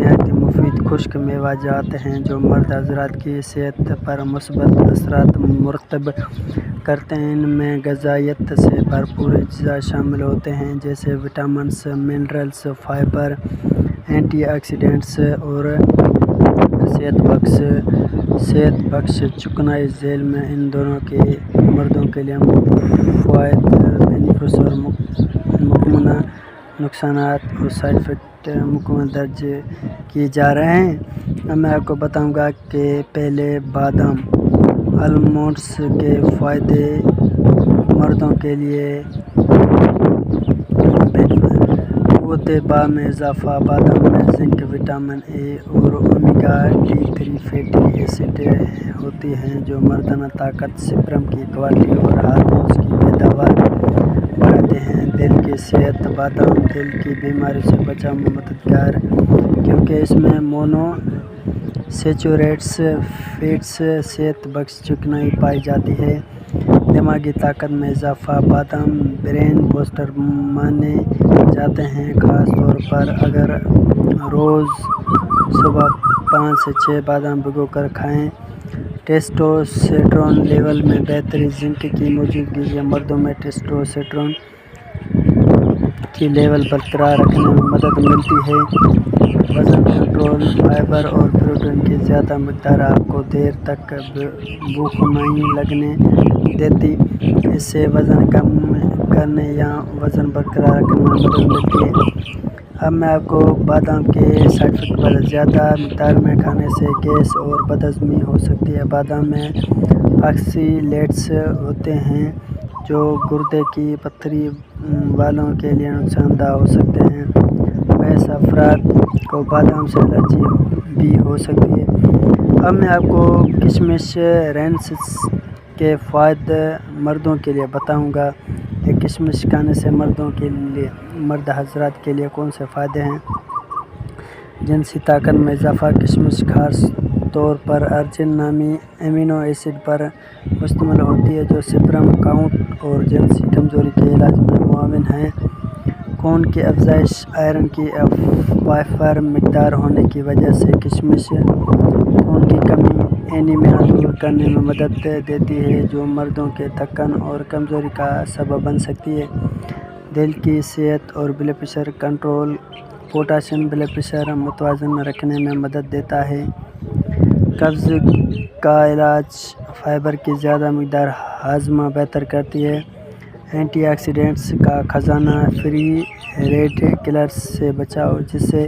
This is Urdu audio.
نہایت مفید خشک میوہ جات ہیں جو مرد حضرات کی صحت پر مثبت اثرات مرتب کرتے ہیں۔ ان میں غذائیت سے بھرپور اجزاء شامل ہوتے ہیں جیسے vitamins, minerals, fibre, antioxidants اور صحت بخش چکنائی ذیل میں ان دونوں کے مردوں کے لیے فوائد، بینیفٹس اور ممکنہ نقصانات اور سائیڈ افیکٹ مکمل درج کیے جا رہے ہیں۔ اب میں آپ کو بتاؤں گا کہ پہلے بادام آلمنڈس کے فائدے مردوں کے لیے۔ قوت باہ میں اضافہ، بادام میں زنک، وٹامن اے اور اومیگا 3 فیٹی ایسڈ ہوتی ہیں جو مردانہ طاقت، سپرم کی کوالٹی اور ہارمونز کی پیداوار بڑھاتے ہیں۔ دل کی صحت، بادام دل کی بیماریوں سے بچاؤ میں مددگار کیونکہ اس میں مونو سیچوریٹس فیٹس صحت بخش چکنائی پائی جاتی ہے۔ دماغی طاقت میں اضافہ، بادام برین بوسٹر مانے جاتے ہیں، خاص طور پر اگر روز صبح 5 سے 6 بادام بھگو کر کھائیں۔ ٹیسٹوسٹیرون لیول میں بہتری، زنک کی موجودگی سے مردوں میں ٹیسٹوسٹیرون کی لیول برقرار رکھنے میں مدد ملتی ہے۔ وزن کنٹرول، فائبر اور پروٹین کی زیادہ مقدار آپ کو دیر تک بھوک نہیں لگنے دیتی۔ اس سے وزن کم کرنے یا وزن برقرار رکھنے میں مدد ملتی ہے۔ اب میں آپ کو بادام کے سائیڈ افیکٹ پر زیادہ مقدار میں کھانے سے گیس اور بدہضمی ہو سکتی ہے۔ بادام میں آکسیلیٹس ہوتے ہیں جو گردے کی پتھری والوں کے لیے نقصان دہ ہو سکتے ہیں۔ بعض افراد کو بادام سے الرجی بھی ہو سکتی ہے۔ اب میں آپ کو کشمش رینسز کے فوائد مردوں کے لیے بتاؤں گا کہ کشمش کھانے سے مرد حضرات کے لیے کون سے فائدے ہیں۔ جنسی طاقت میں اضافہ، کشمش خاص طور پر ارجن نامی امینو ایسڈ پر مشتمل ہوتی ہے جو سپرم کاؤنٹ اور جنسی کمزوری کے علاج میں معاون ہے۔ خون کی افزائش، آئرن کی وافر مقدار ہونے کی وجہ سے کشمش خون کی کمی اینیمیا دور کرنے میں مدد دیتی ہے جو مردوں کے تھکن اور کمزوری کا سبب بن سکتی ہے۔ دل کی صحت اور blood pressure control, potassium blood pressure متوازن رکھنے میں مدد دیتا ہے۔ قبض کا علاج، فائبر کی زیادہ مقدار ہاضمہ بہتر کرتی ہے۔ اینٹی آکسیڈنٹس کا خزانہ، فری ریڈیکلز سے بچاؤ جس سے